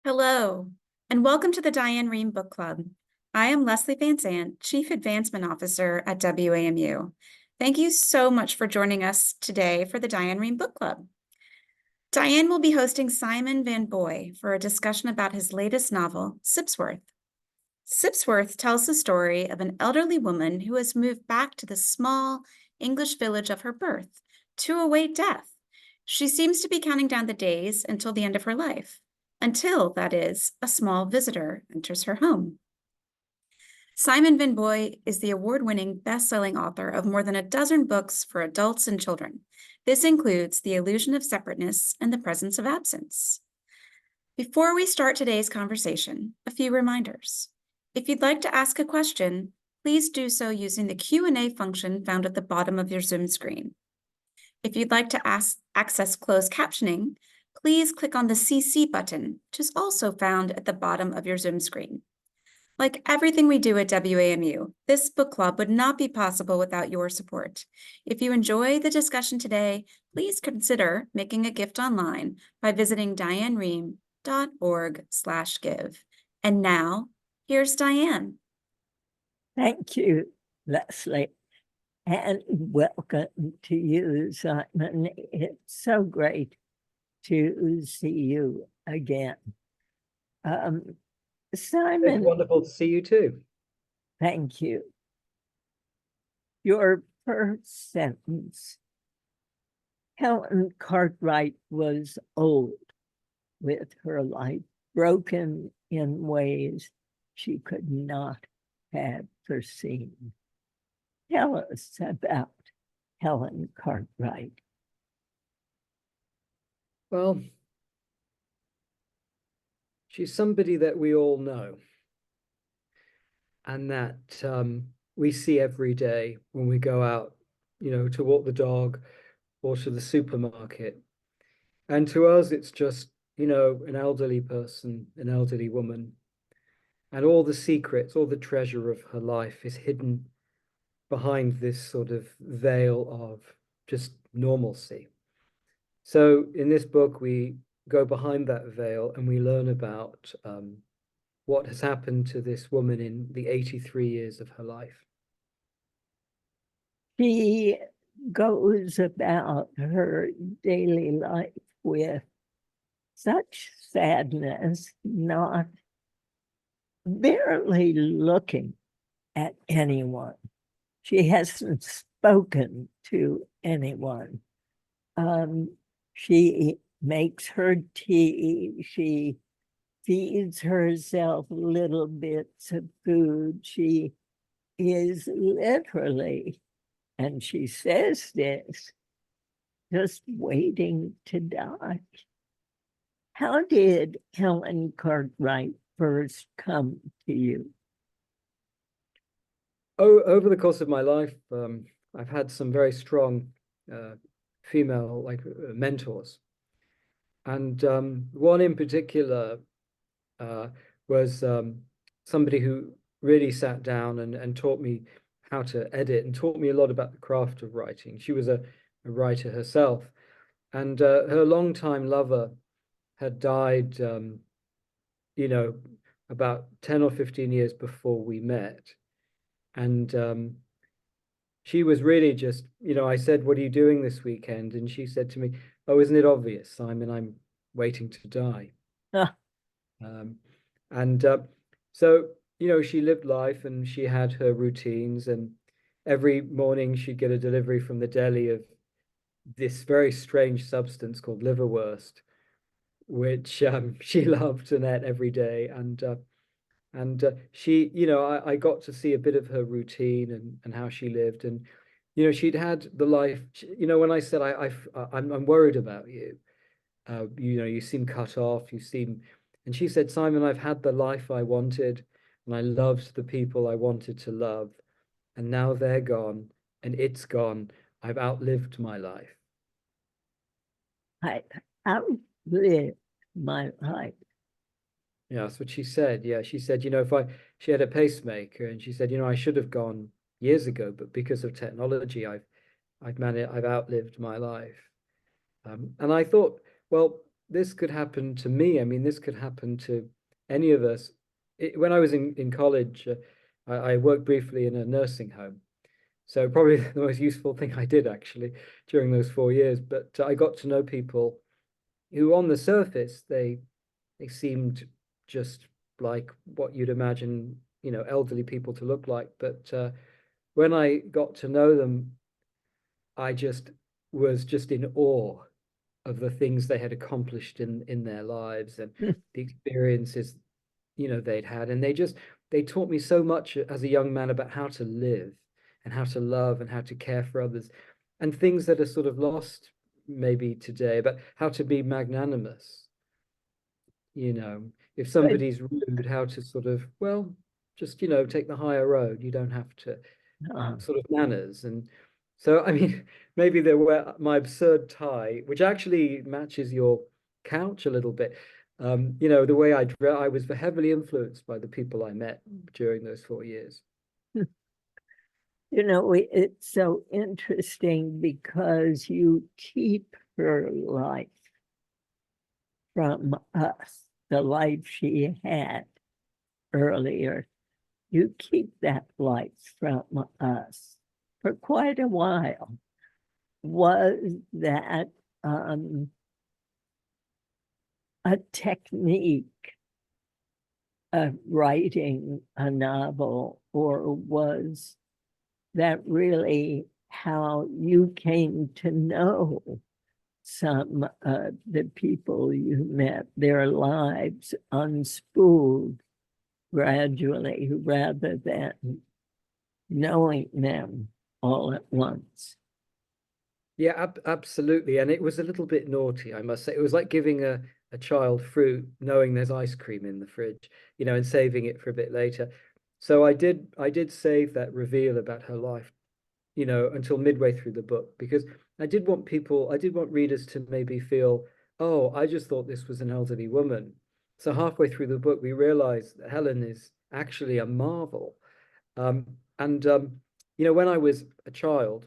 Hello, and welcome to the Diane Rehm Book Club. I am Leslie Van Zandt, Chief Advancement Officer at WAMU. Thank you so much for joining us today for the Diane Rehm Book Club. Diane will be hosting Simon Van Booy for a discussion about his latest novel, Sipsworth. Sipsworth tells the story of an elderly woman who has moved back to the small English village of her birth to await death. She seems to be counting down the days until the end of her life, until, that is, a small visitor enters her home. Simon Van Booy is the award-winning best-selling author of more than a dozen books for adults and children. This includes The Illusion of Separateness and The Presence of Absence. Before we start today's conversation, a few reminders. If you'd like to ask a question, please do so using the Q&A function found at the bottom of your Zoom screen. If you'd like to access closed captioning, please click on the CC button, which is also found at the bottom of your Zoom screen. Like everything we do at WAMU, this book club would not be possible without your support. If you enjoy the discussion today, please consider making a gift online by visiting dianerehm.org/give. And now, here's Diane. Thank you, Leslie, and welcome to you, Simon. It's so great to see you again. Simon, it's wonderful to see you too. Thank you. Your first sentence. Helen Cartwright was old, with her life broken in ways she could not have foreseen. Tell us about Helen Cartwright. Well, she's somebody that we all know and that we see every day when we go out, to walk the dog or to the supermarket. And to us, it's just, an elderly person, an elderly woman. And all the secrets, all the treasure of her life is hidden behind this sort of veil of just normalcy. So in this book, we go behind that veil and we learn about what has happened to this woman in the 83 years of her life. She goes about her daily life with such sadness, not barely looking at anyone. She hasn't spoken to anyone. She makes her tea. She feeds herself little bits of food. She is literally, and she says this, just waiting to die. How did Helen Cartwright first come to you? Over the course of my life, I've had some very strong female mentors. And one in particular was somebody who really sat down and taught me how to edit and taught me a lot about the craft of writing. She was a writer herself. And her longtime lover had died, about 10 or 15 years before we met. And she was really just, I said, "What are you doing this weekend?" And she said to me, "Oh, isn't it obvious, Simon? I'm waiting to die." So, she lived life and she had her routines. And every morning she'd get a delivery from the deli of this very strange substance called liverwurst, which she loved to ate every day. And she, I got to see a bit of her routine and how she lived. And, she'd had the life, when I said, I'm worried about you, you seem cut off, and she said, "Simon, I've had the life I wanted and I loved the people I wanted to love. And now they're gone and it's gone. I've outlived my life." I outlived my life. Yeah, that's what she said. Yeah, she said, she had a pacemaker, and she said, I should have gone years ago, but because of technology, I've outlived my life. And I thought, well, this could happen to me. I mean, this could happen to any of us. When I was in college, I worked briefly in a nursing home. So probably the most useful thing I did actually during those 4 years. But I got to know people who on the surface, they seemed just like what you'd imagine, elderly people to look like. But when I got to know them, I just was just in awe of the things they had accomplished in their lives and the experiences they'd had. And they taught me so much as a young man about how to live and how to love and how to care for others, and things that are sort of lost maybe today, but how to be magnanimous. If But somebody's rude, how to sort of, well, just take the higher road. You don't have to, uh, sort of manners. And so, I mean, maybe there were my absurd tie, which actually matches your couch a little bit. The way I was heavily influenced by the people I met during those 4 years. it's so interesting because you keep her life from us, the life she had earlier. You keep that life from us for quite a while. Was that a technique of writing a novel, or was that really how you came to know some of the people you met, their lives unspooled gradually rather than knowing them all at once? Yeah, absolutely. And it was a little bit naughty, I must say. It was like giving a child fruit, knowing there's ice cream in the fridge, and saving it for a bit later. So I did save that reveal about her life, until midway through the book, because I did want readers to maybe feel, oh, I just thought this was an elderly woman. So halfway through the book, we realize that Helen is actually a marvel. And when I was a child,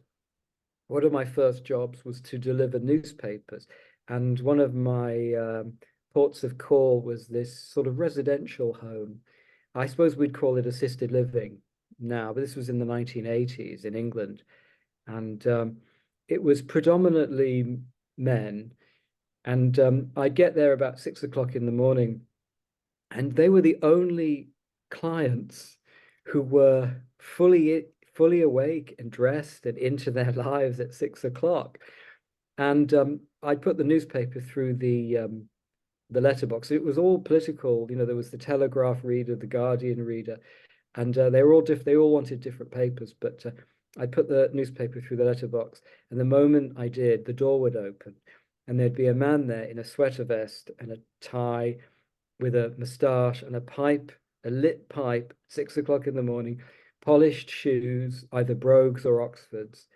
one of my first jobs was to deliver newspapers. And one of my ports of call was this sort of residential home. I suppose we'd call it assisted living now, but this was in the 1980s in England. And it was predominantly men. And I'd get there about 6 o'clock in the morning, and they were the only clients who were fully awake and dressed and into their lives at 6 o'clock. And I'd put the newspaper through the letterbox. It was all political. There was the Telegraph reader, the Guardian reader, and they were all they all wanted different papers. But I put the newspaper through the letterbox, and the moment I did, the door would open, and there'd be a man there in a sweater vest and a tie, with a moustache and a pipe, a lit pipe, 6 o'clock in the morning, polished shoes, either Brogues or Oxfords.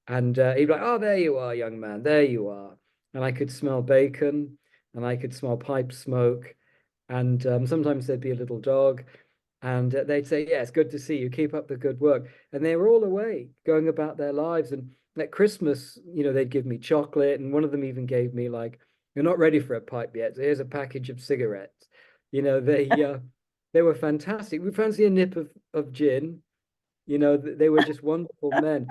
And he'd be like, "Oh, there you are, young man, there you are." And I could smell bacon, and I could smell pipe smoke. And sometimes there'd be a little dog, and they'd say, "Yeah, it's good to see you. Keep up the good work." And they were all away, going about their lives. And at Christmas, they'd give me chocolate, and one of them even gave me, like, "You're not ready for a pipe yet, so here's a package of cigarettes." They were fantastic. We fancy a nip of gin. They were just wonderful men.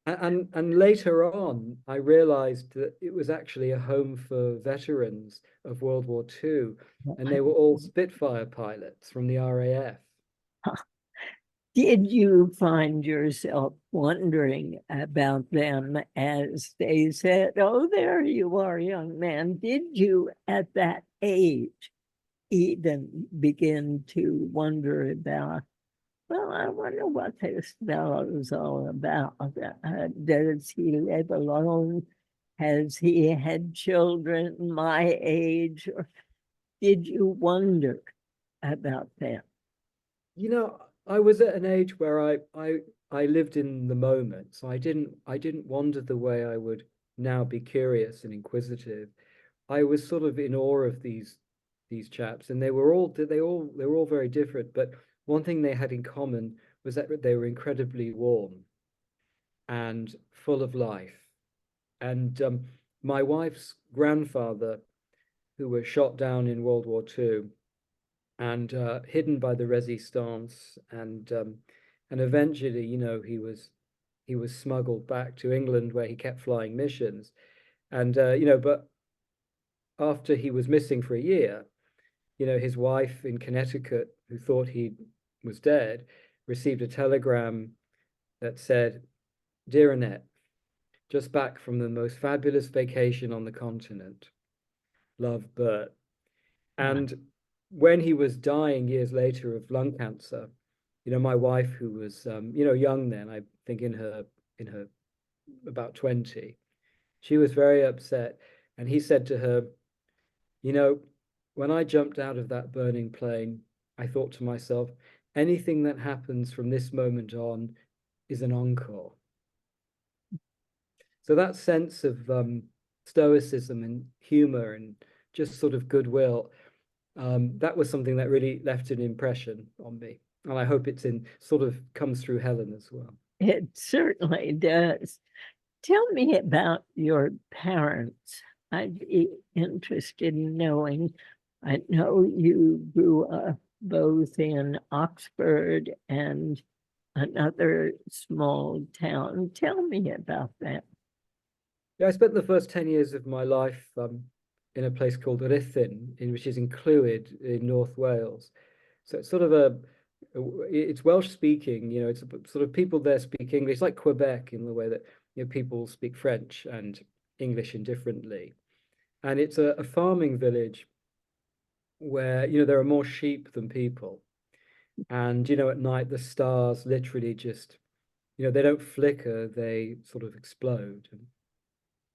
And later on, I realized that it was actually a home for veterans of World War II, and they were all Spitfire pilots from the RAF. Did you find yourself wondering about them as they said, "Oh, there you are, young man"? Did you at that age even begin to wonder about, well, I wonder what this fellow is all about? Does he live alone? Has he had children my age? Or did you wonder about them? I was at an age where I lived in the moment, so I didn't wonder the way I would now be curious and inquisitive. I was sort of in awe of these chaps, and they were all very different, but one thing they had in common was that they were incredibly warm and full of life. And my wife's grandfather who were shot down in World War II and hidden by the resistance, and eventually, he was smuggled back to England where he kept flying missions. And but after he was missing for a year, his wife in Connecticut, who thought he was dead, received a telegram that said, "Dear Annette, just back from the most fabulous vacation on the continent. Love, Bert." And when he was dying years later of lung cancer, my wife, who was young then, I think in her about 20, she was very upset. And he said to her, you know, when I jumped out of that burning plane, I thought to myself, anything that happens from this moment on is an encore. So that sense of stoicism and humor and just sort of goodwill, that was something that really left an impression on me. And I hope it's in sort of comes through Helen as well. It certainly does. Tell me about your parents. I'd be interested in knowing. I know you grew up both in Oxford and another small town. Tell me about that. Yeah, I spent the first 10 years of my life in a place called Ruthin, which is in Clwyd in North Wales. So it's sort of it's Welsh speaking, it's sort of people there speak English. It's like Quebec in the way that people speak French and English indifferently. And it's a farming village where there are more sheep than people. And at night the stars literally just they don't flicker, they sort of explode.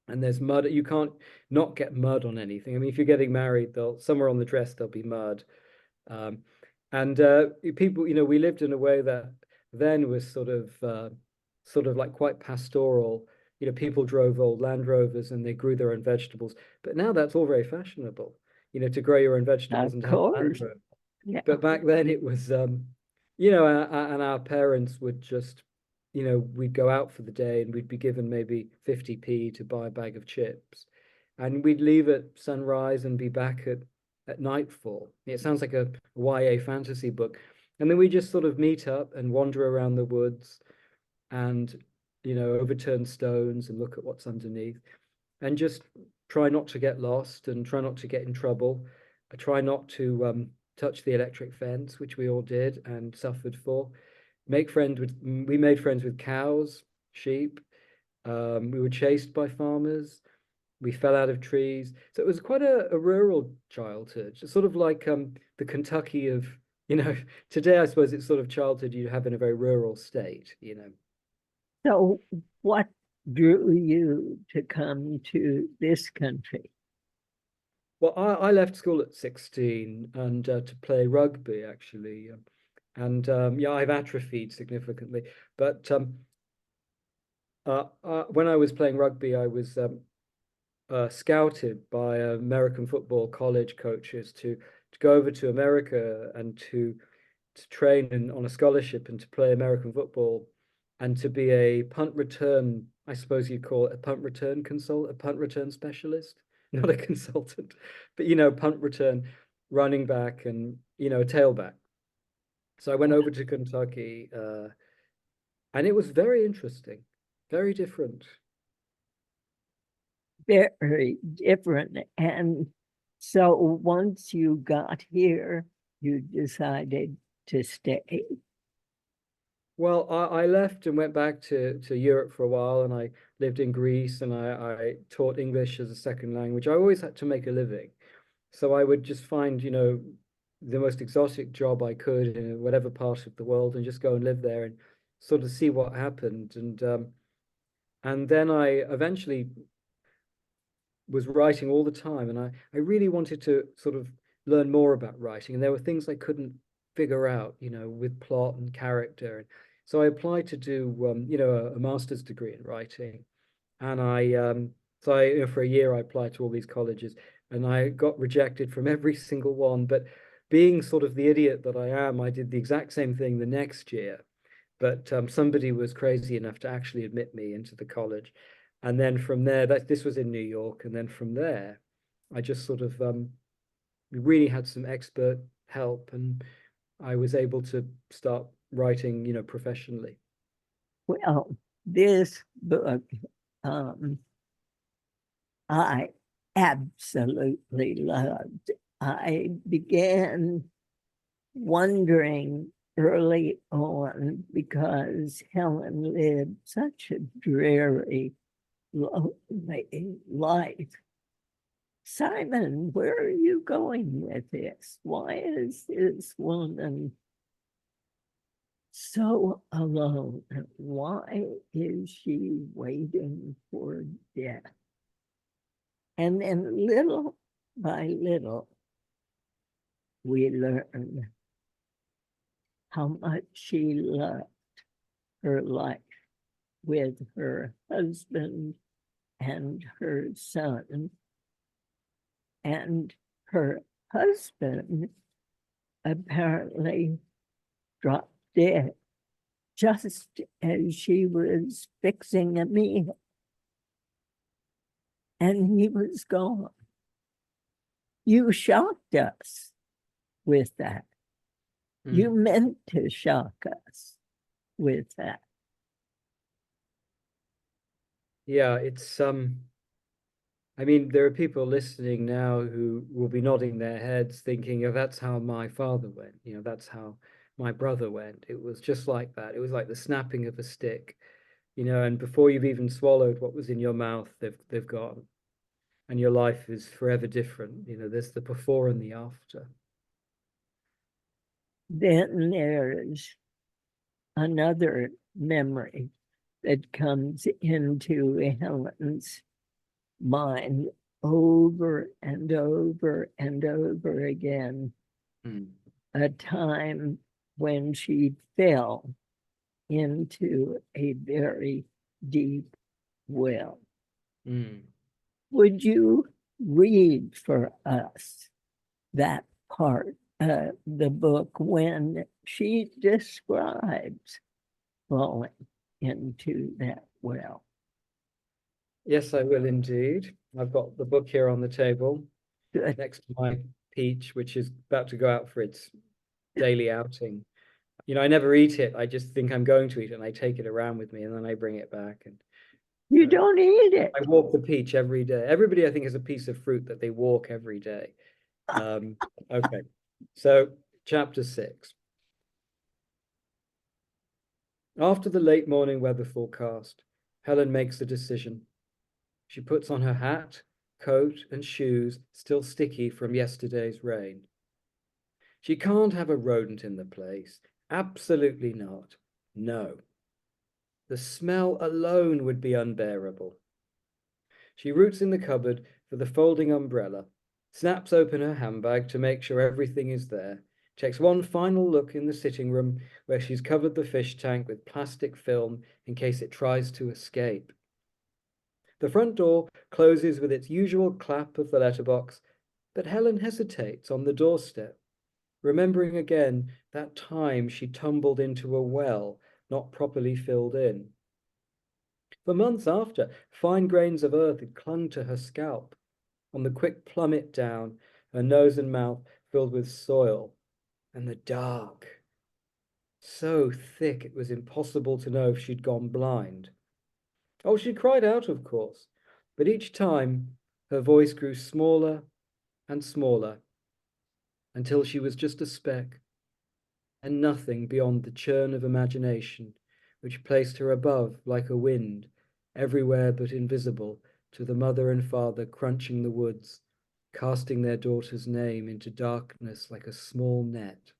And there's mud. You can't not get mud on anything. I mean, if you're getting married, they'll somewhere on the dress there'll be mud. Um, and people, we lived in a way that then was sort of like quite pastoral. People drove old Land Rovers and they grew their own vegetables. But now that's all very fashionable, to grow your own vegetables Of and to have a Land course. Rover. Yeah. But back then it was, and our parents would just, we'd go out for the day and we'd be given maybe 50p to buy a bag of chips. And we'd leave at sunrise and be back at nightfall. It sounds like a YA fantasy book. And then we just sort of meet up and wander around the woods and, overturn stones and look at what's underneath and just try not to get lost and try not to get in trouble. I try not to touch the electric fence, which we all did and suffered for. We made friends with cows, sheep. We were chased by farmers. We fell out of trees. So it was quite a rural childhood, sort of like the Kentucky of, today I suppose it's sort of childhood you have in a very rural state. So, what drew you to come to this country? Well, I left school at 16 and to play rugby actually. And yeah, I've atrophied significantly. But when I was playing rugby, I was scouted by American football college coaches to go over to America and to train on a scholarship and to play American football and to be a punt return, I suppose you'd call it a punt return a punt return specialist, not a consultant, but punt return, running back and a tailback. So I went over to Kentucky, and it was very interesting, very different. Very different. And so, once you got here, you decided to stay. Well, I left and went back to Europe for a while, and I lived in Greece, and I taught English as a second language. I always had to make a living, so I would just find, the most exotic job I could in whatever part of the world, and just go and live there and sort of see what happened. And then I eventually was writing all the time, and I really wanted to sort of learn more about writing, and there were things I couldn't figure out, with plot and character. So I applied to do, a master's degree in writing, and for a year I applied to all these colleges, and I got rejected from every single one. But being sort of the idiot that I am, I did the exact same thing the next year. But somebody was crazy enough to actually admit me into the college. And then from there, this was in New York. And then from there, I just sort of we really had some expert help, and I was able to start writing, professionally. Well, this book, I absolutely loved. I began wondering early on, because Helen lived such a dreary, lonely life. Simon, where are you going with this? Why is this woman so alone? Why is she waiting for death? And then little by little, we learn how much she loved her life with her husband and her son. And her husband apparently dropped dead just as she was fixing a meal. And he was gone. You shocked us with that. You meant to shock us with that. Yeah, it's I mean, there are people listening now who will be nodding their heads thinking, oh, that's how my father went, that's how my brother went. It was just like that. It was like the snapping of a stick, and before you've even swallowed what was in your mouth, they've gone. And your life is forever different. There's the before and the after. Then there's another memory that comes into Helen's mind over and over and over again. A time when she fell into a very deep well. Would you read for us that part of the book when she describes falling into that well? Yes, I will indeed. I've got the book here on the table Good. next to my Peach, which is about to go out for its daily outing. I never eat it. I just think I'm going to eat it, and I take it around with me, and then I bring it back. And you don't eat it. I walk the Peach every day. Everybody, I think, has a piece of fruit that they walk every day. Okay, so chapter 6. After the late morning weather forecast, Helen makes a decision. She puts on her hat, coat, and shoes, still sticky from yesterday's rain. She can't have a rodent in the place. Absolutely not. No. The smell alone would be unbearable. She roots in the cupboard for the folding umbrella, snaps open her handbag to make sure everything is there, takes one final look in the sitting room where she's covered the fish tank with plastic film in case it tries to escape. The front door closes with its usual clap of the letterbox, but Helen hesitates on the doorstep, remembering again that time she tumbled into a well not properly filled in. For months after, fine grains of earth had clung to her scalp. On the quick plummet down, her nose and mouth filled with soil, and the dark. So thick it was impossible to know if she'd gone blind. Oh, she cried out, of course, but each time her voice grew smaller and smaller until she was just a speck and nothing beyond the churn of imagination which placed her above like a wind, everywhere but invisible to the mother and father crunching the woods, casting their daughter's name into darkness like a small net.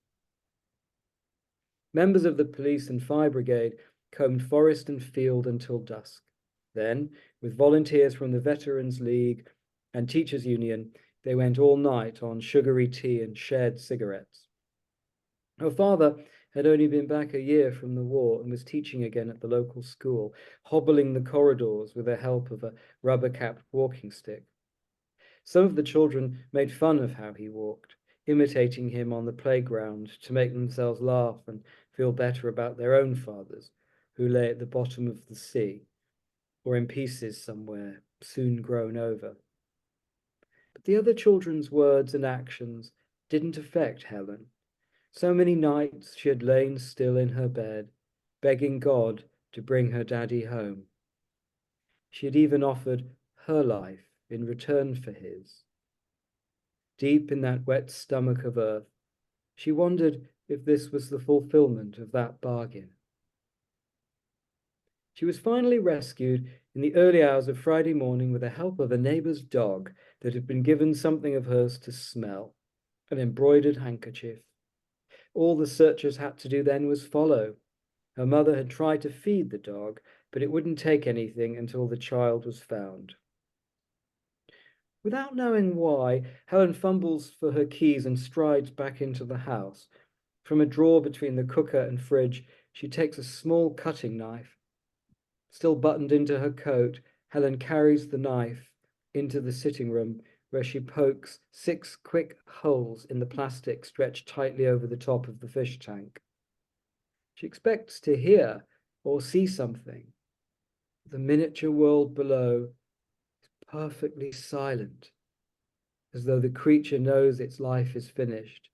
Members of the police and fire brigade combed forest and field until dusk. Then, with volunteers from the Veterans League and Teachers Union, they went all night on sugary tea and shared cigarettes. Her father had only been back a year from the war and was teaching again at the local school, hobbling the corridors with the help of a rubber-capped walking stick. Some of the children made fun of how he walked, imitating him on the playground to make themselves laugh and feel better about their own fathers, who lay at the bottom of the sea, or in pieces somewhere, soon grown over. But the other children's words and actions didn't affect Helen. So many nights she had lain still in her bed, begging God to bring her daddy home. She had even offered her life in return for his. Deep in that wet stomach of earth, she wondered if this was the fulfillment of that bargain. She was finally rescued in the early hours of Friday morning with the help of a neighbor's dog that had been given something of hers to smell, an embroidered handkerchief. All the searchers had to do then was follow. Her mother had tried to feed the dog, but it wouldn't take anything until the child was found. Without knowing why, Helen fumbles for her keys and strides back into the house. From a drawer between the cooker and fridge, she takes a small cutting knife. Still buttoned into her coat, Helen carries the knife into the sitting room, where she pokes 6 quick holes in the plastic stretched tightly over the top of the fish tank. She expects to hear or see something. The miniature world below is perfectly silent, as though the creature knows its life is finished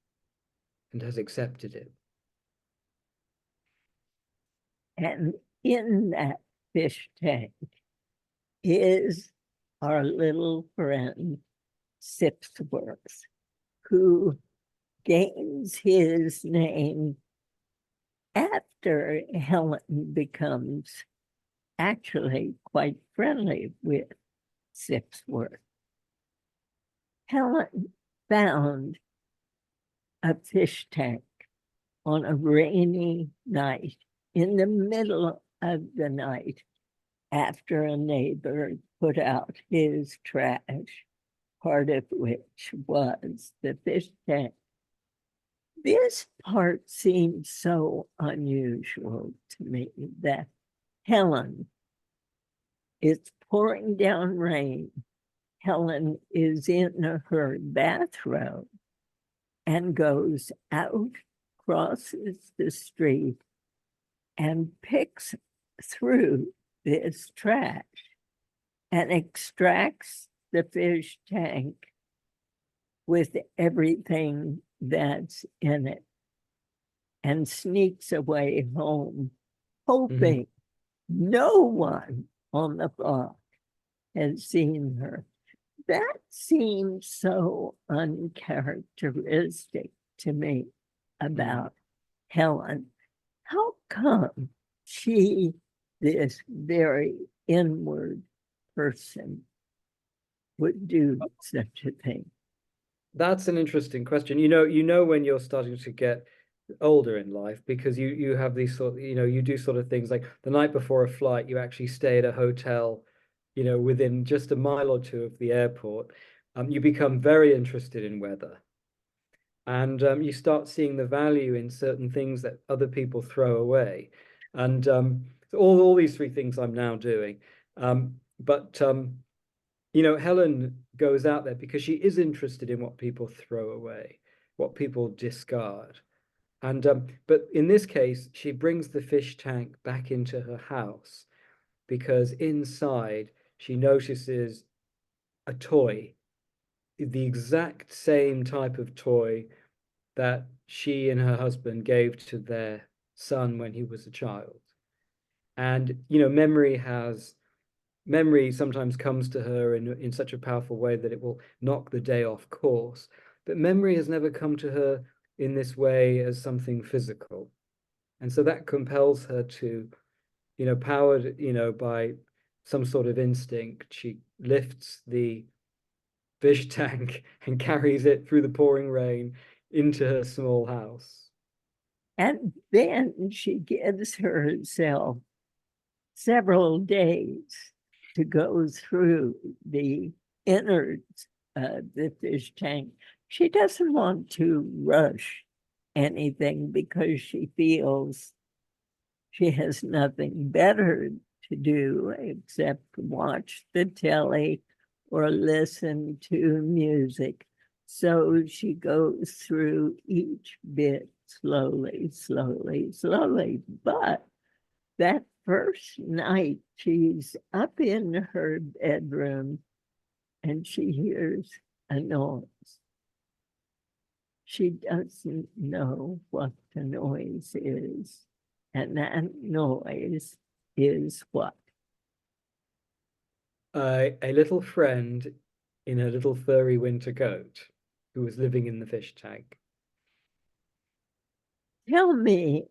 and has accepted it. And in that fish tank is our little friend Sipsworth, who gains his name after Helen becomes actually quite friendly with Sipsworth. Helen found a fish tank on a rainy night in the middle of the night after a neighbor put out his trash, part of which was the fish tank. This part seems so unusual to me that Helen, it's pouring down rain. Helen is in her bathrobe and goes out, crosses the street, and picks through this trash and extracts the fish tank with everything that's in it and sneaks away home, hoping no one on the block has seen her. That seems so uncharacteristic to me about Helen. How come she, this very inward person, would do such a thing? That's an interesting question. You know when you're starting to get older in life, because you have these sort, you do sort of things like the night before a flight, you actually stay at a hotel, within just a mile or two of the airport. You become very interested in weather, and you start seeing the value in certain things that other people throw away. And so all these 3 things I'm now doing. But Helen goes out there because she is interested in what people throw away, what people discard. And but in this case, she brings the fish tank back into her house because inside she notices a toy, the exact same type of toy that she and her husband gave to their son when he was a child. And memory sometimes comes to her in such a powerful way that it will knock the day off course. But memory has never come to her in this way as something physical. And so that compels her to, powered, by some sort of instinct, she lifts the fish tank and carries it through the pouring rain into her small house. And then she gives herself several days to go through the innards of the fish tank. She doesn't want to rush anything because she feels she has nothing better to do except watch the telly or listen to music. So she goes through each bit slowly, slowly, slowly. But that first night, she's up in her bedroom and she hears a noise. She doesn't know what the noise is. And that noise is what? A little friend in a little furry winter coat who was living in the fish tank. Tell me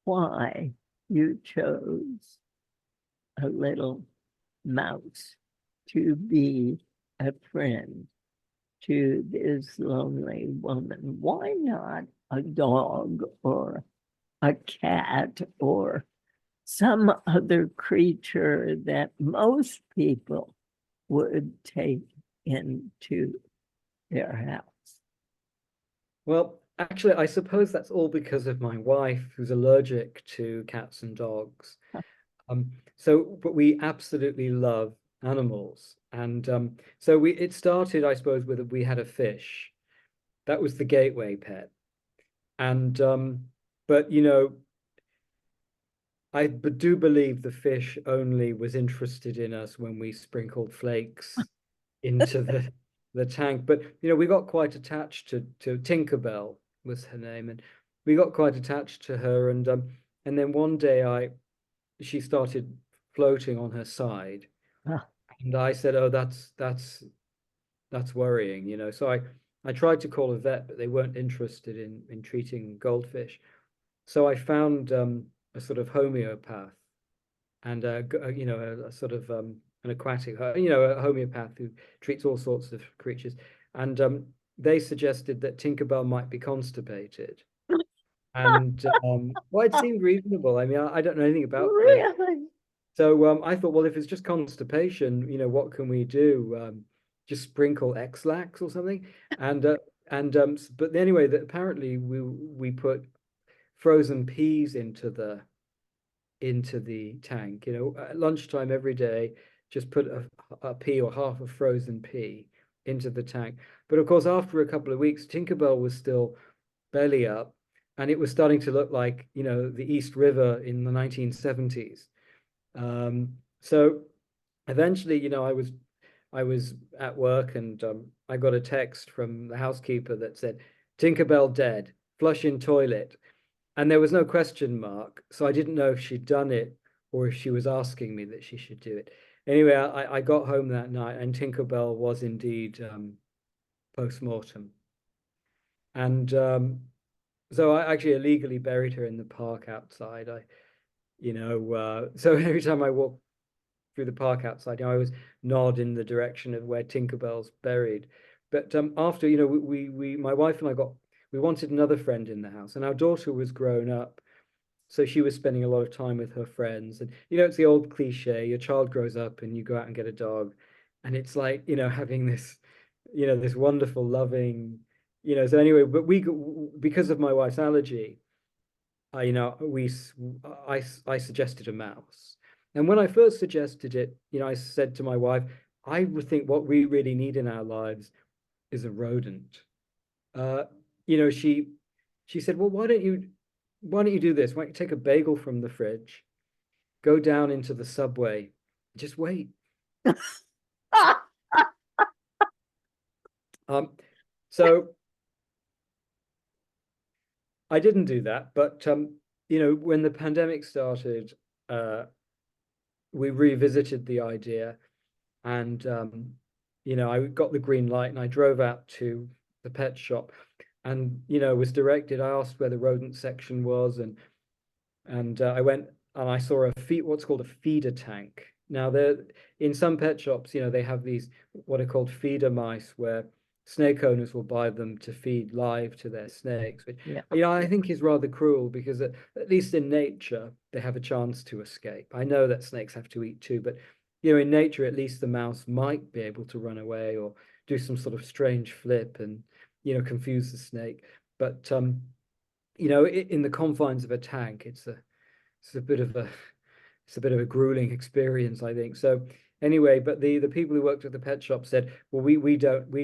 why you chose a little mouse to be a friend to this lonely woman. Why not a dog or a cat or some other creature that most people would take into their house? Well, actually, I suppose that's all because of my wife, who's allergic to cats and dogs. But we absolutely love animals. And so it started, I suppose, with we had a fish. That was the gateway pet. And but I do believe the fish only was interested in us when we sprinkled flakes into the tank. But we got quite attached to Tinkerbell was her name, and we got quite attached to her. And then one day she started floating on her side, Ah, and I said, "Oh, that's worrying," So I tried to call a vet, but they weren't interested in treating goldfish. So I found a sort of homeopath and a sort of an aquatic, a homeopath who treats all sorts of creatures. And they suggested that Tinkerbell might be constipated. And well, it seemed reasonable. I mean, I don't know anything about fish. really? So I thought, well, if it's just constipation, what can we do? Just sprinkle X-Lax or something. But anyway, that apparently we put frozen peas into the tank. At lunchtime every day, just put a pea or half a frozen pea into the tank. But of course, after a couple of weeks, Tinkerbell was still belly up, and it was starting to look like the East River in the 1970s. So eventually, I was at work, and I got a text from the housekeeper that said, "Tinkerbell dead, flush in toilet." And there was no question mark. So I didn't know if she'd done it or if she was asking me that she should do it. Anyway, I got home that night, and Tinkerbell was indeed post-mortem. And so I actually illegally buried her in the park outside. So every time I walk through the park outside, I always nod in the direction of where Tinkerbell's buried. But after, my wife and I we wanted another friend in the house, and our daughter was grown up. So she was spending a lot of time with her friends. And, it's the old cliche, your child grows up and you go out and get a dog. And it's like, having this wonderful, loving, so anyway, but because of my wife's allergy, I, you know, we, I suggested a mouse. And when I first suggested it, I said to my wife, I would think what we really need in our lives is a rodent. Uh, she said, well, why don't you do this? Why don't you take a bagel from the fridge, go down into the subway, just wait. Um, so I didn't do that, but when the pandemic started, we revisited the idea, and I got the green light, and I drove out to the pet shop, and was directed. I asked where the rodent section was, and I went and I saw what's called a feeder tank. Now, there in some pet shops, they have these what are called feeder mice, where snake owners will buy them to feed live to their snakes, which Yeah. I think is rather cruel, because at least in nature they have a chance to escape. I know that snakes have to eat too, but in nature, at least the mouse might be able to run away or do some sort of strange flip and confuse the snake. But in the confines of a tank, it's a bit of a grueling experience, I think. So anyway, but the people who worked at the pet shop said, well, we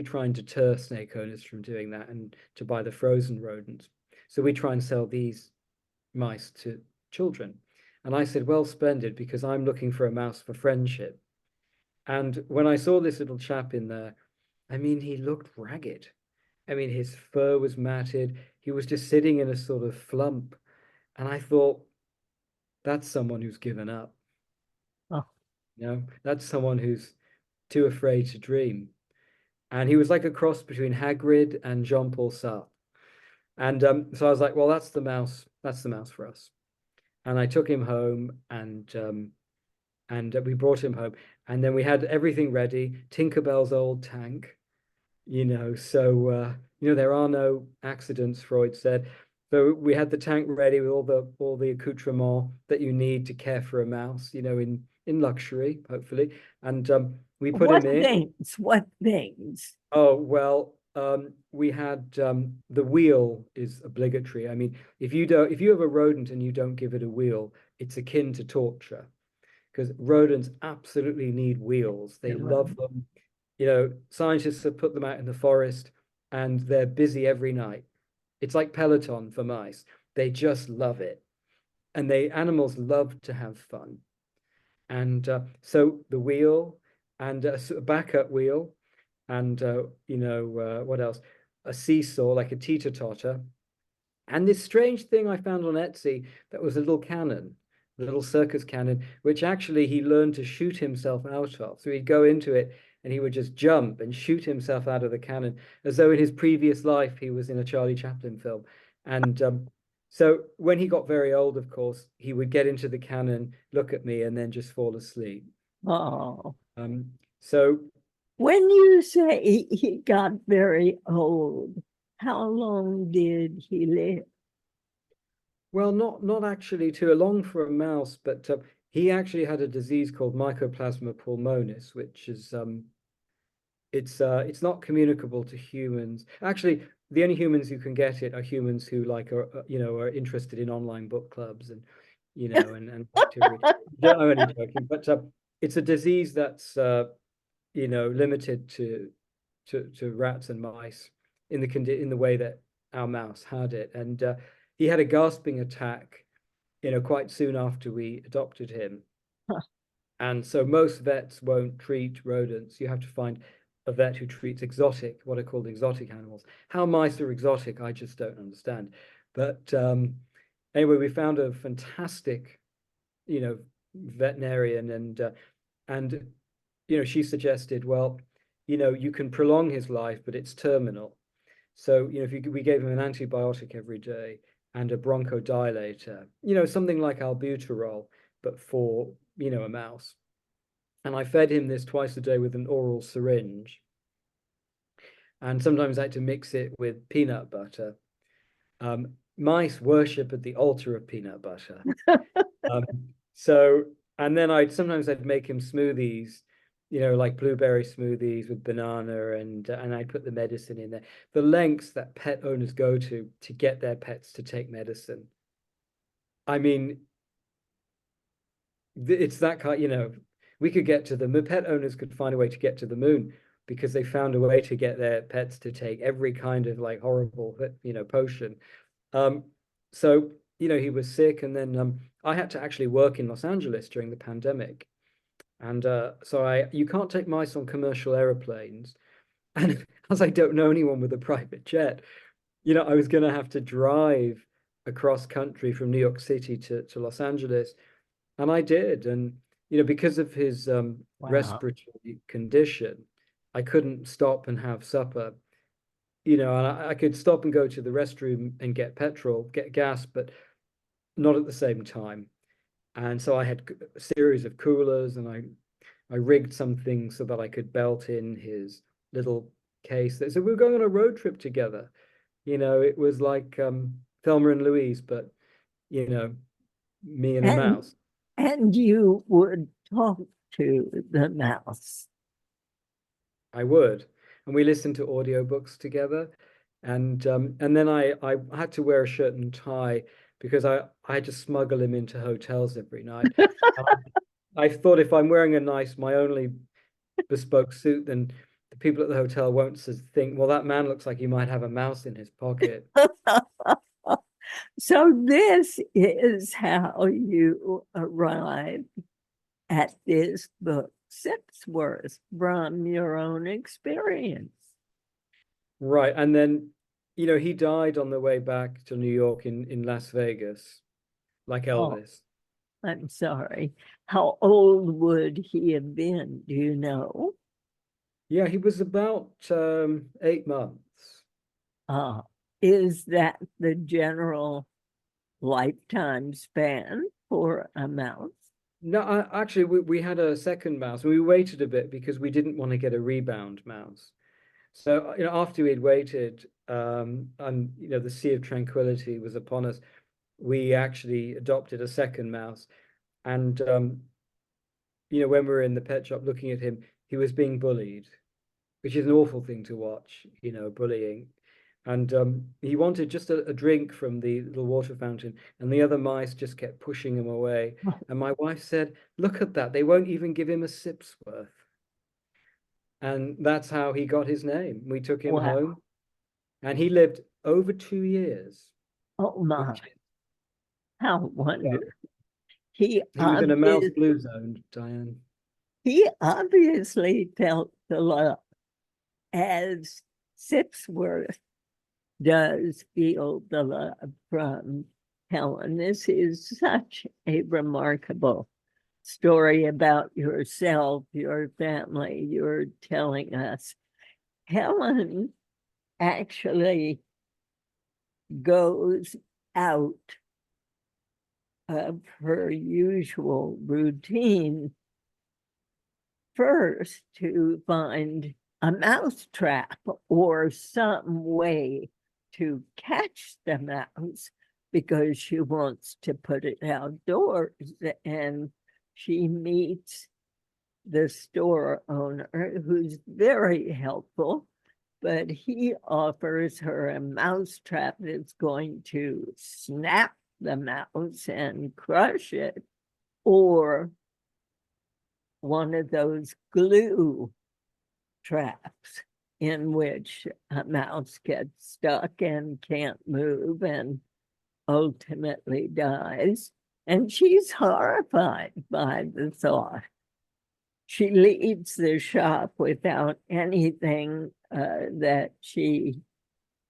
try and deter snake owners from doing that and to buy the frozen rodents. So we try and sell these mice to children. And I said, well, splendid, because I'm looking for a mouse for friendship. And when I saw this little chap in there, I mean, he looked ragged. I mean, his fur was matted. He was just sitting in a sort of flump. And I thought, that's someone who's given up. Oh, That's someone who's too afraid to dream. And he was like a cross between Hagrid and Jean-Paul Sartre. And so I was like, well, that's the mouse. That's the mouse for us. And I took him home, and we brought him home. And then we had everything ready. Tinkerbell's old tank, so there are no accidents, Freud said. So we had the tank ready with all the accoutrement that you need to care for a mouse, in luxury, hopefully. And we put what him in. things? What things? Oh, well, we had the wheel is obligatory. I mean, if you have a rodent and you don't give it a wheel, it's akin to torture, because rodents absolutely need wheels. They love them. Scientists have put them out in the forest and they're busy every night. It's like Peloton for mice. They just love it. And animals love to have fun. And so the wheel and a backup wheel and what else? A seesaw, like a teeter-totter, and this strange thing I found on Etsy that was a little cannon, a little circus cannon, which actually he learned to shoot himself out of. So he'd go into it and he would just jump and shoot himself out of the cannon, as though in his previous life he was in a Charlie Chaplin film. And so when he got very old, of course, he would get into the cannon, look at me, and then just fall asleep. Oh, So when you say he got very old, how long did he live? Well, not actually too long for a mouse, but he actually had a disease called Mycoplasma pulmonis, which is it's not communicable to humans. Actually, the only humans who can get it are humans who are interested in online book clubs and like to read. I'm only joking, but it's a disease that's limited to rats and mice in the way that our mouse had it, and he had a gasping attack, quite soon after we adopted him. Huh. And so most vets won't treat rodents. You have to find a vet who treats what are called exotic animals. How mice are exotic, I just don't understand. But anyway, we found a fantastic, veterinarian, and she suggested, well, you can prolong his life, but it's terminal. So, if we gave him an antibiotic every day and a bronchodilator, something like albuterol, but for, a mouse. And I fed him this twice a day with an oral syringe. And sometimes I had to mix it with peanut butter. Mice worship at the altar of peanut butter. um, and then I'd make him smoothies, like blueberry smoothies with banana, and I'd put the medicine in there. The lengths that pet owners go to get their pets to take medicine. I mean, it's that kind, we could get to the pet owners could find a way to get to the moon because they found a way to get their pets to take every kind of like horrible, potion. So, he was sick, and then I had to actually work in Los Angeles during the pandemic. And so you can't take mice on commercial airplanes. And as I don't know anyone with a private jet, I was going to have to drive across country from New York City to Los Angeles. And I did. And, because of his Wow. respiratory condition, I couldn't stop and have supper. And I could stop and go to the restroom and get gas, but not at the same time. And so I had a series of coolers, and I rigged something so that I could belt in his little case. So we were going on a road trip together. It was like Thelma and Louise, but me and a mouse. And you would talk to the mouse. I would. And we listened to audiobooks together. And then I had to wear a shirt and tie because I had to smuggle him into hotels every night. I thought if I'm wearing my only bespoke suit, then the people at the hotel won't think, well, that man looks like he might have a mouse in his pocket. So this is how you arrived at this book, Sipsworth, from your own experience. Right. And then, he died on the way back to New York in Las Vegas, like Oh, Elvis. I'm sorry. How old would he have been? Do you know? Yeah, he was about 8 months. Uh, is that the general lifetime span for a mouse? No, actually, we had a second mouse. We waited a bit because we didn't want to get a rebound mouse. So, after we had waited, and the sea of tranquility was upon us, we actually adopted a second mouse. And when we were in the pet shop looking at him, he was being bullied, which is an awful thing to watch, bullying. And he wanted just a drink from the little water fountain, and the other mice just kept pushing him away. And my wife said, "Look at that, they won't even give him a Sipsworth." And that's how he got his name. We took him Wow. home, and he lived over 2 years, Oh my, which how yeah, wonderful. He he was in a mouse obvious blue zone, Diane. he obviously felt the love as Sipsworth does feel the love from Helen. This is such a remarkable story about yourself, your family, you're telling us. Helen actually goes out of her usual routine first to find a mouse trap or some way to catch the mouse because she wants to put it outdoors. And she meets the store owner who's very helpful, but he offers her a mouse trap that's going to snap the mouse and crush it, or one of those glue traps in which a mouse gets stuck and can't move and ultimately dies. And she's horrified by the thought. She leaves the shop without anything that she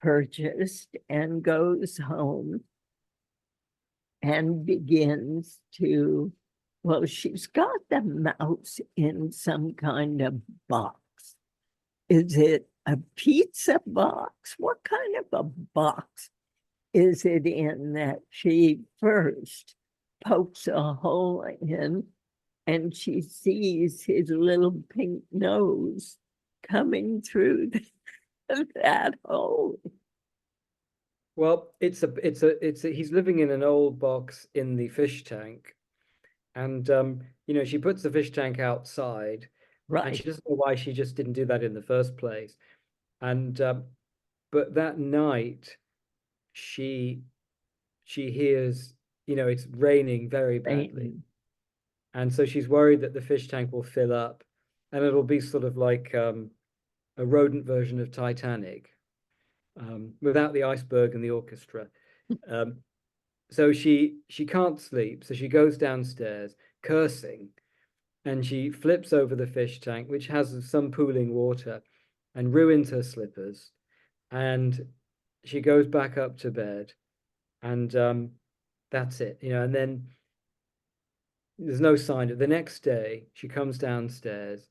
purchased and goes home and begins to, well, she's got the mouse in some kind of box. Is it a pizza box? What kind of a box is it in that she first pokes a hole in and she sees his little pink nose coming through that hole? Well, he's living in an old box in the fish tank. And she puts the fish tank outside, and Right. she doesn't know why she just didn't do that in the first place. And but that night she hears, it's raining very badly. And so she's worried that the fish tank will fill up and it'll be sort of like a rodent version of Titanic, without the iceberg and the orchestra. Um, so she can't sleep, so she goes downstairs cursing, and she flips over the fish tank, which has some pooling water, and ruins her slippers. And she goes back up to bed, and that's it, and then there's no sign of the next day. She comes downstairs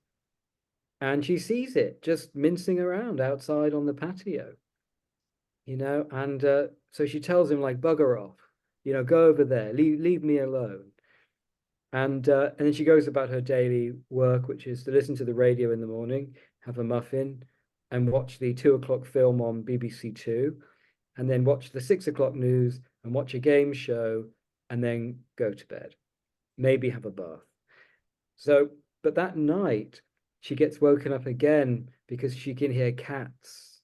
and she sees it just mincing around outside on the patio, and so she tells him, like, bugger off, go over there, leave me alone. And then she goes about her daily work, which is to listen to the radio in the morning, have a muffin, and watch the 2 o'clock film on BBC Two, and then watch the 6 o'clock news and watch a game show, and then go to bed, maybe have a bath. So, but that night she gets woken up again because she can hear cats,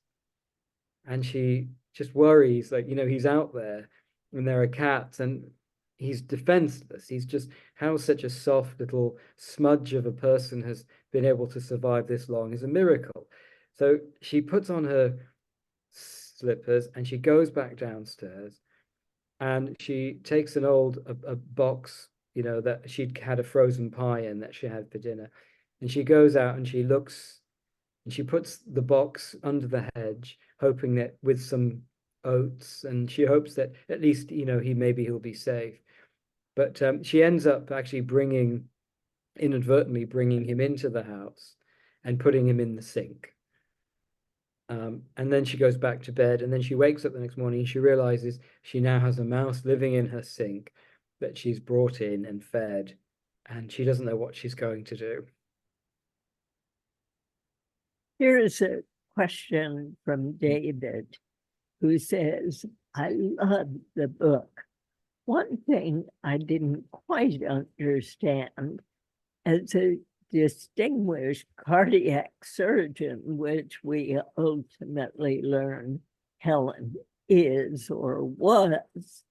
and she just worries, like, he's out there and there are cats, and he's defenseless. He's just, how such a soft little smudge of a person has been able to survive this long is a miracle. So she puts on her slippers and she goes back downstairs, and she takes an old a box, that she'd had a frozen pie in that she had for dinner, and she goes out and she looks And she puts the box under the hedge, hoping that with some oats, and she hopes that at least, he'll be safe. But she ends up actually inadvertently bringing him into the house and putting him in the sink. And then she goes back to bed, and then she wakes up the next morning and she realizes she now has a mouse living in her sink that she's brought in and fed, and she doesn't know what she's going to do. Here's a question from David, who says, I love the book. One thing I didn't quite understand, as a distinguished cardiac surgeon, which we ultimately learn Helen is or was,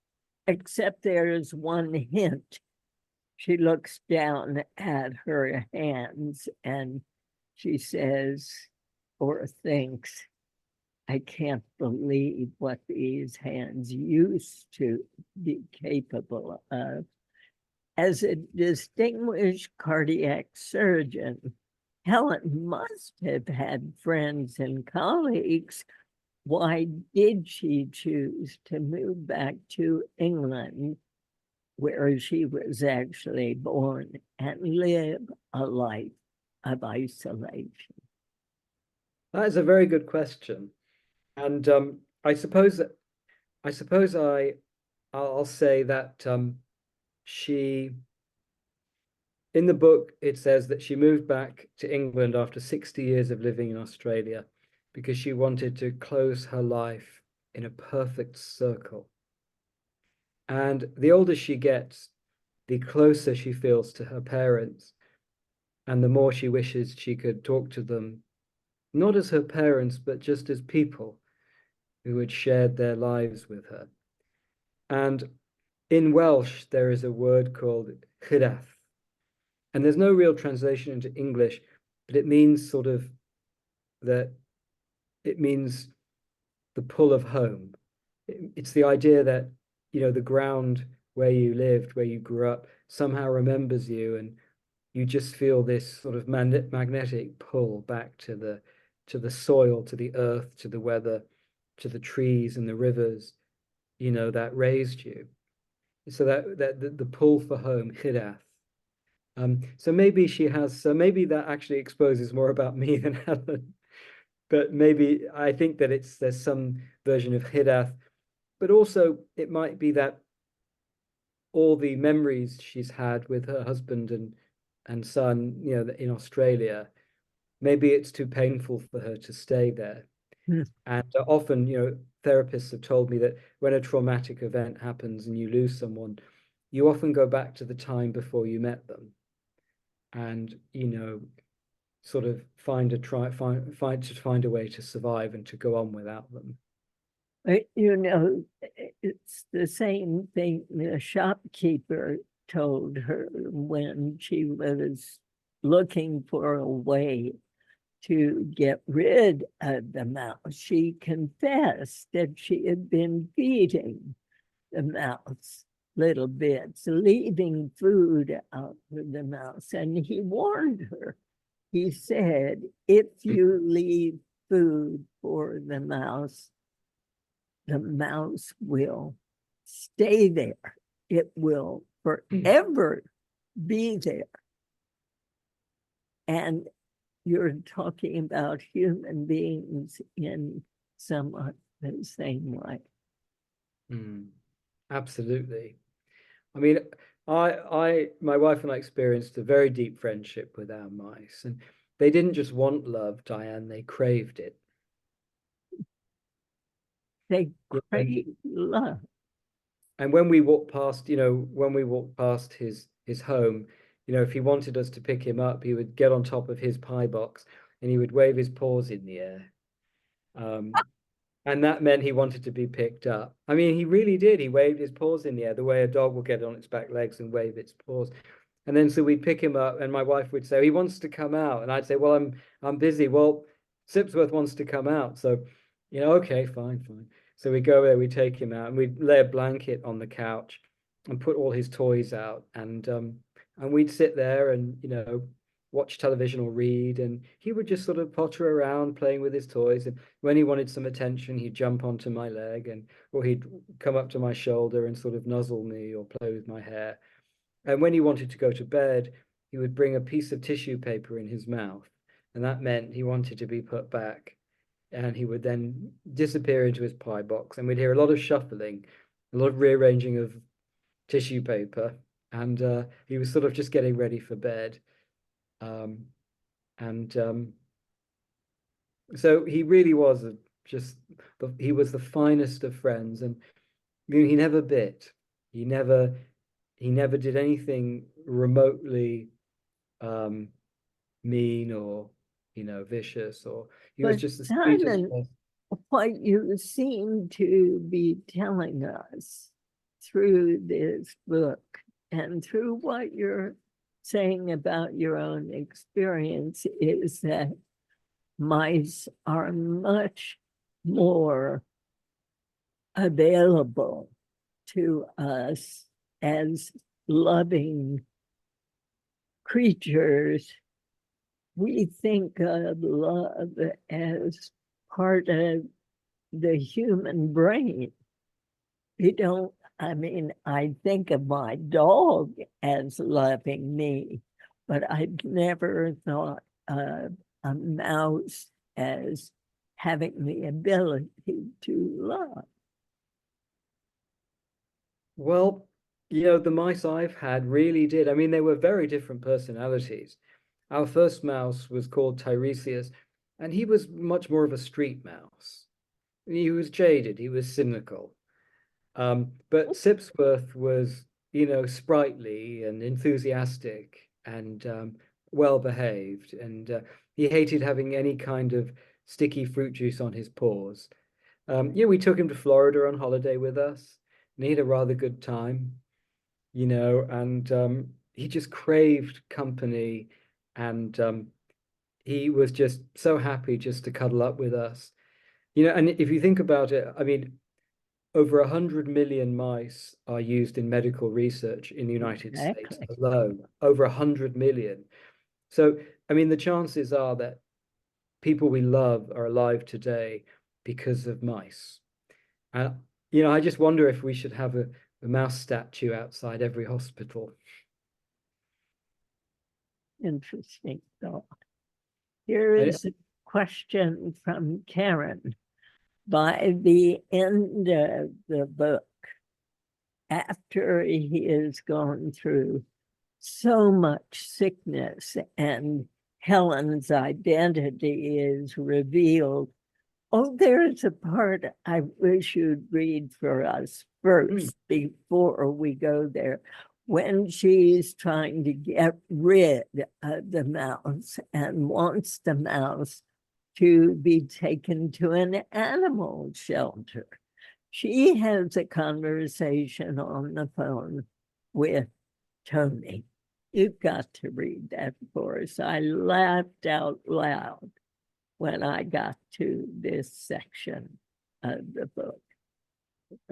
except there's one hint. She looks down at her hands and she says or thinks, I can't believe what these hands used to be capable of. As a distinguished cardiac surgeon, Helen must have had friends and colleagues. Why did she choose to move back to England, where she was actually born, and live a life of isolation? That is a very good question. And I'll say that she, in the book, it says that she moved back to England after 60 years of living in Australia because she wanted to close her life in a perfect circle. And the older she gets, the closer she feels to her parents, and the more she wishes she could talk to them, not as her parents, but just as people who had shared their lives with her. And in Welsh, there is a word called hiraeth. And there's no real translation into English, but it means it means the pull of home. It's the idea that, the ground where you lived, where you grew up, somehow remembers you, and you just feel this sort of magnetic pull back to the soil, to the earth, to the weather, to the trees and the rivers, that raised you. So that the pull for home, hiraeth. So maybe maybe that actually exposes more about me than Helen. But maybe I think that there's some version of hiraeth, but also it might be that all the memories she's had with her husband and son, in Australia, maybe it's too painful for her to stay there. And often, therapists have told me that when a traumatic event happens and you lose someone, you often go back to the time before you met them, and sort of find a way to survive and to go on without them. It's the same thing the shopkeeper told her when she was looking for a way to get rid of the mouse. She confessed that she had been feeding the mouse little bits, leaving food out for the mouse. And he warned her. He said, if you leave food for the mouse will stay there. It will forever be there. And you're talking about human beings in somewhat the same way. Absolutely. I mean, my wife and I experienced a very deep friendship with our mice, and they didn't just want love, Diane, they craved it. They crave love. And when we walked past, his home, if he wanted us to pick him up, he would get on top of his pie box and he would wave his paws in the air. And that meant he wanted to be picked up. I mean, he really did. He waved his paws in the air, the way a dog will get on its back legs and wave its paws. And then so we'd pick him up, and my wife would say, he wants to come out. And I'd say, well, I'm busy. Well, Sipsworth wants to come out. So, okay, fine. So we go there, we take him out, and we'd lay a blanket on the couch and put all his toys out. And we'd sit there and, watch television or read, and he would just sort of potter around playing with his toys. And when he wanted some attention, he'd jump onto my leg, or he'd come up to my shoulder and sort of nuzzle me or play with my hair. And when he wanted to go to bed, he would bring a piece of tissue paper in his mouth, and that meant he wanted to be put back. And he would then disappear into his pie box, and we'd hear a lot of shuffling, a lot of rearranging of tissue paper, and he was sort of just getting ready for bed. And so he really was he was the finest of friends, and he never bit. He never did anything remotely mean or vicious, or he was But just the sweetest Simon, person. what you seem to be telling us through this book and through what you're saying about your own experience is that mice are much more available to us as loving creatures. We think of love as part of the human brain. We don't, I mean, I think of my dog as loving me, but I've never thought of a mouse as having the ability to love. Well, the mice I've had really did. I mean, they were very different personalities. Our first mouse was called Tiresias, and he was much more of a street mouse. He was jaded, he was cynical. But Sipsworth was, sprightly and enthusiastic and well behaved, and he hated having any kind of sticky fruit juice on his paws. We took him to Florida on holiday with us, and he had a rather good time, and he just craved company, and he was just so happy just to cuddle up with us. And if you think about it, I mean, over 100 million mice are used in medical research in the United States Exactly. alone. Over 100 million. So, I mean, the chances are that people we love are alive today because of mice. And, I just wonder if we should have a mouse statue outside every hospital. Interesting thought. Here is a question from Karen. By the end of the book, after he has gone through so much sickness and Helen's identity is revealed, there's a part I wish you'd read for us first before we go there. When she's trying to get rid of the mouse and wants the mouse to be taken to an animal shelter, she has a conversation on the phone with Tony. You've got to read that for us. I laughed out loud when I got to this section of the book.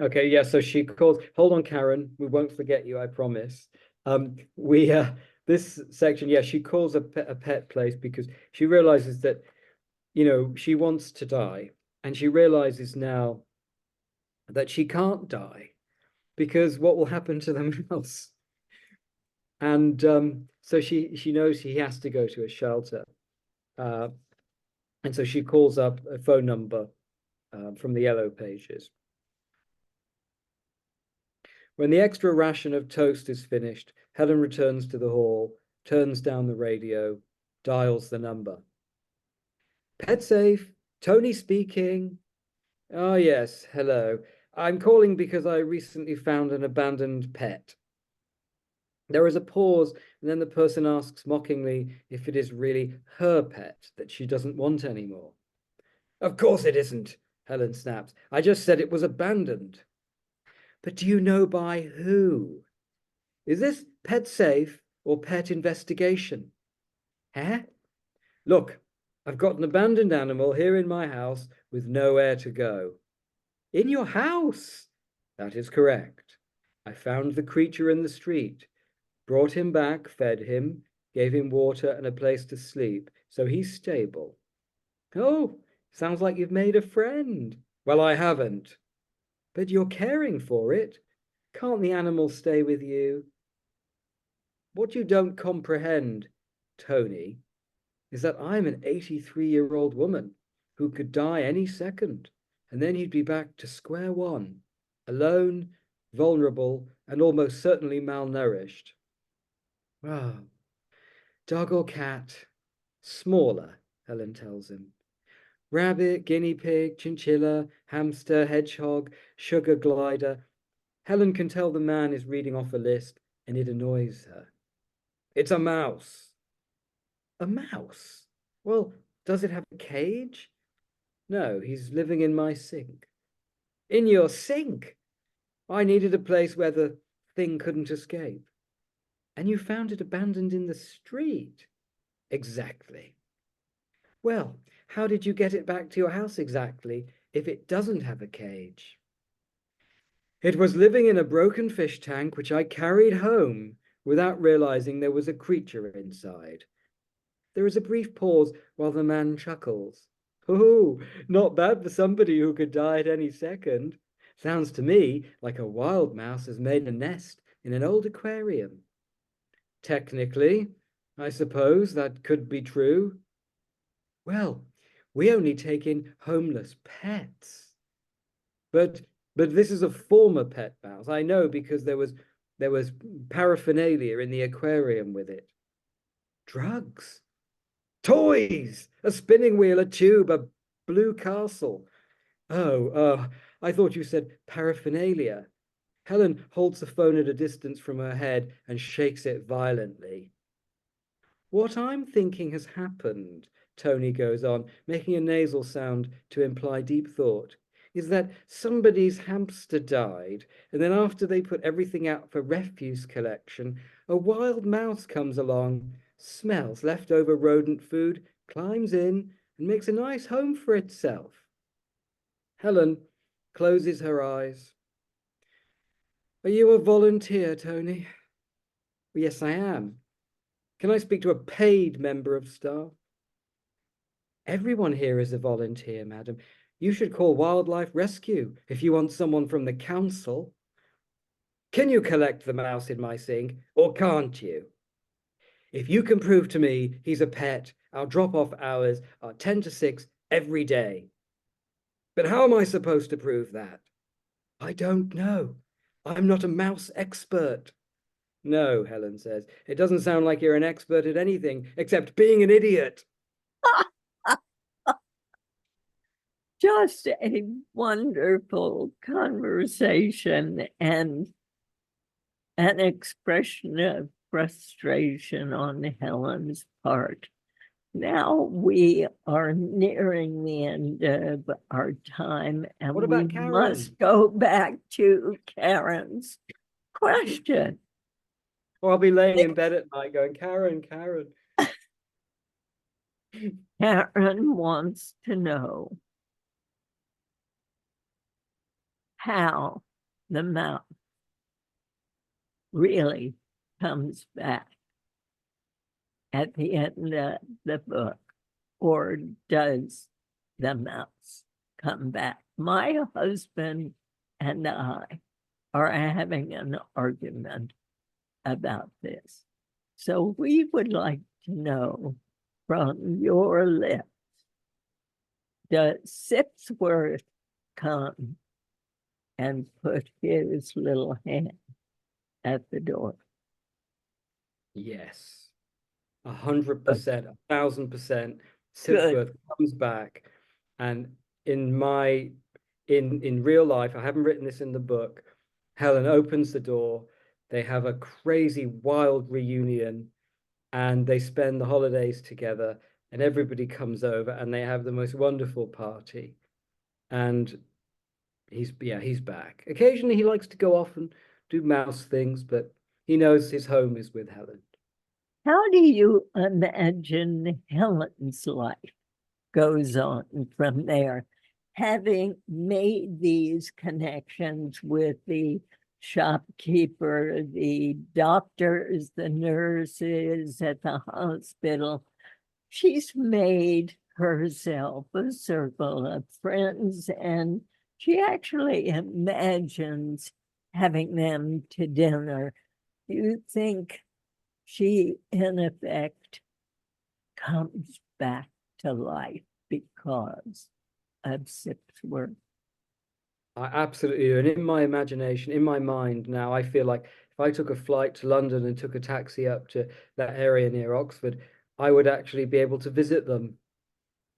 Okay, yeah, so she calls, hold on, Karen, we won't forget you, I promise. This section, yeah, she calls a pet place because she realizes that, she wants to die, and she realizes now that she can't die because what will happen to the mouse? And so she knows he has to go to a shelter. And so she calls up a phone number from the Yellow Pages. When the extra ration of toast is finished, Helen returns to the hall, turns down the radio, dials the number. PetSafe, Tony speaking. Oh, yes, hello. I'm calling because I recently found an abandoned pet. There is a pause, and then the person asks mockingly if it is really her pet that she doesn't want anymore. Of course it isn't, Helen snaps. I just said it was abandoned. But do you know by who? Is this pet safe or pet investigation? Eh? Look, I've got an abandoned animal here in my house with nowhere to go. In your house? That is correct. I found the creature in the street, brought him back, fed him, gave him water and a place to sleep, so he's stable. Oh, sounds like you've made a friend. Well, I haven't. But you're caring for it. Can't the animal stay with you? What you don't comprehend, Tony, is that I'm an 83-year-old woman who could die any second, and then you'd be back to square one, alone, vulnerable, and almost certainly malnourished. Ah, dog or cat? Smaller, Helen tells him. Rabbit, guinea pig, chinchilla, hamster, hedgehog, sugar glider. Helen can tell the man is reading off a list, and it annoys her. It's a mouse. A mouse? Well, does it have a cage? No, he's living in my sink. In your sink? I needed a place where the thing couldn't escape. And you found it abandoned in the street? Exactly. Well, how did you get it back to your house exactly if it doesn't have a cage? It was living in a broken fish tank which I carried home without realizing there was a creature inside. There is a brief pause while the man chuckles. Oh, not bad for somebody who could die at any second. Sounds to me like a wild mouse has made a nest in an old aquarium. Technically, I suppose that could be true. Well, we only take in homeless pets. But this is a former pet mouse. I know because there was paraphernalia in the aquarium with it. Drugs. Toys! A spinning wheel, a tube, a blue castle. Oh, I thought you said paraphernalia. Helen holds the phone at a distance from her head and shakes it violently. What I'm thinking has happened, Tony goes on, making a nasal sound to imply deep thought, is that somebody's hamster died, and then after they put everything out for refuse collection, a wild mouse comes along, smells leftover rodent food, climbs in, and makes a nice home for itself. Helen closes her eyes. Are you a volunteer, Tony? Yes, I am. Can I speak to a paid member of staff? Everyone here is a volunteer, madam. You should call Wildlife Rescue if you want someone from the council. Can you collect the mouse in my sink, or can't you? If you can prove to me he's a pet, our drop-off hours are 10 to 6 every day. But how am I supposed to prove that? I don't know. I'm not a mouse expert. No, Helen says. It doesn't sound like you're an expert at anything except being an idiot. Just a wonderful conversation and an expression of frustration on Helen's part. Now we are nearing the end of our time, and What about we Karen? must go back to Karen's question. Or I'll be laying in bed at night going, Karen. Karen wants to know how the mouse really comes back at the end of the book, or does the mouse come back? My husband and I are having an argument about this. So we would like to know from your lips, does Sipsworth come and put his little hand at the door? Yes. 100%, 1,000%. Good. Sipsworth comes back, and in real life, I haven't written this in the book, Helen opens the door, they have a crazy wild reunion, and they spend the holidays together, and everybody comes over and they have the most wonderful party. And he's back. Occasionally he likes to go off and do mouse things, but he knows his home is with Helen. How do you imagine Helen's life goes on from there, having made these connections with the shopkeeper, the doctors, the nurses at the hospital. She's made herself a circle of friends, and she actually imagines having them to dinner. You think she, in effect, comes back to life because of Sipsworth? I absolutely do. And in my imagination, in my mind now, I feel like if I took a flight to London and took a taxi up to that area near Oxford, I would actually be able to visit them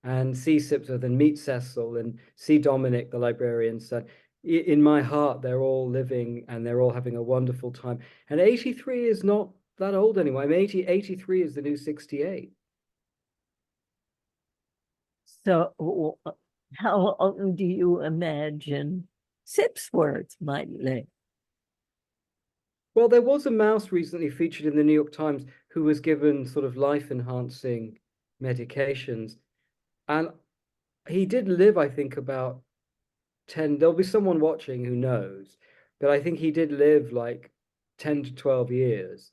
and see Sipsworth and meet Cecil and see Dominic, the librarian's son. In my heart, they're all living and they're all having a wonderful time. And 83 is not that old anymore. I'm 83 is the new 68. So how long do you imagine Sipsworth might live? Well, there was a mouse recently featured in the New York Times who was given sort of life-enhancing medications. And he did live, I think, about 10. There'll be someone watching who knows, but I think he did live like 10 to 12 years.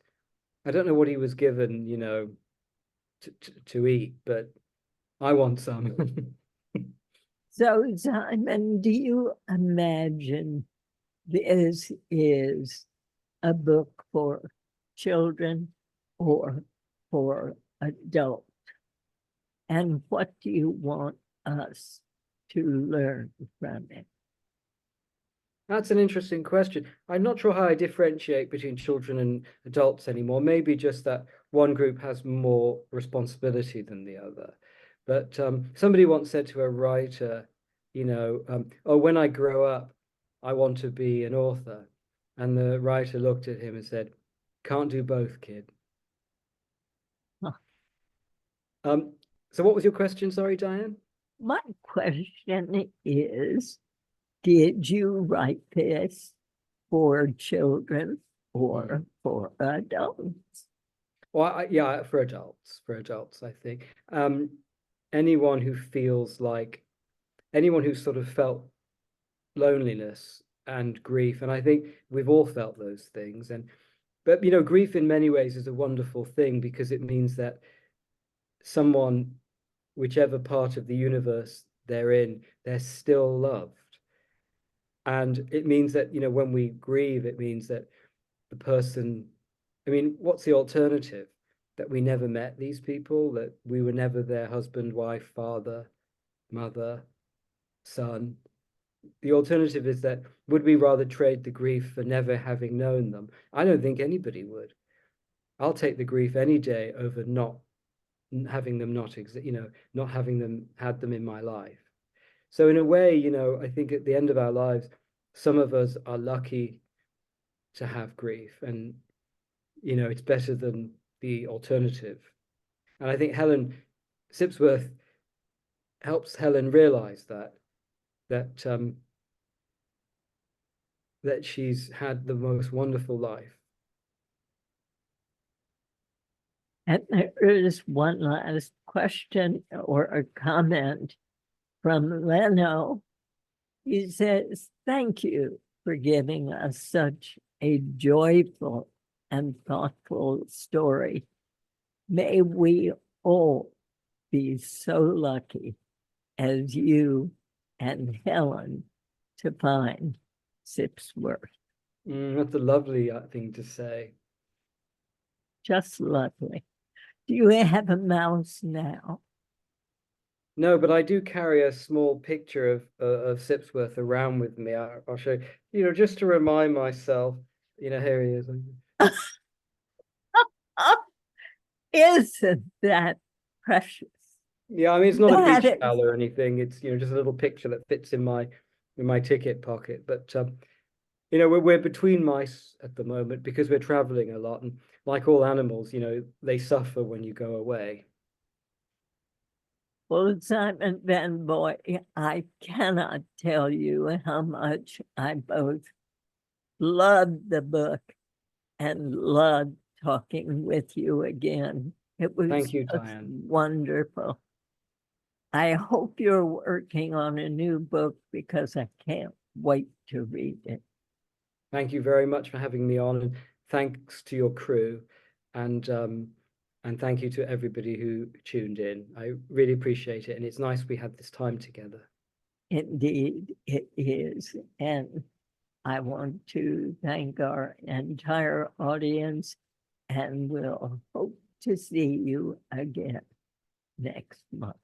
I don't know what he was given, to eat, but I want some. So, Simon, do you imagine this is a book for children or for adults? And what do you want us to learn from it? That's an interesting question. I'm not sure how I differentiate between children and adults anymore. Maybe just that one group has more responsibility than the other. But somebody once said to a writer, oh, when I grow up, I want to be an author. And the writer looked at him and said, can't do both, kid. Huh. So what was your question? Sorry, Diane? My question is, did you write this for children or for adults? Well, yeah, for adults, I think. Anyone who feels like, anyone who's sort of felt loneliness and grief, and I think we've all felt those things. But grief in many ways is a wonderful thing because it means that someone, whichever part of the universe they're in, they're still loved. And it means that, when we grieve, it means that the person, I mean, what's the alternative? That we never met these people, that we were never their husband, wife, father, mother, son. The alternative is that would we rather trade the grief for never having known them? I don't think anybody would. I'll take the grief any day over not having them not exist, not having them had them in my life. So in a way, I think at the end of our lives, some of us are lucky to have grief, and it's better than the alternative. And I think Helen Sipsworth helps Helen realize that that she's had the most wonderful life. And there is one last question or a comment from Leno. He says, thank you for giving us such a joyful and thoughtful story. May we all be so lucky as you and Helen to find Sipsworth. That's a lovely thing to say. Just lovely. Do you have a mouse now? No, but I do carry a small picture of Sipsworth around with me. I'll show you, just to remind myself. Here he is. Isn't that precious? Yeah, I mean it's not a That beach is- towel or anything. It's just a little picture that fits in my ticket pocket. But we're between mice at the moment because we're traveling a lot, and like all animals, they suffer when you go away. Well, Simon Van Booy, I cannot tell you how much I both loved the book and loved talking with you again. It was Thank you, just Diane. wonderful. I hope you're working on a new book because I can't wait to read it. thank you very much for having me on, and thanks to your crew, and thank you to everybody who tuned in. I really appreciate it, and it's nice we had this time together. Indeed, it is. And I want to thank our entire audience, and we'll hope to see you again next month.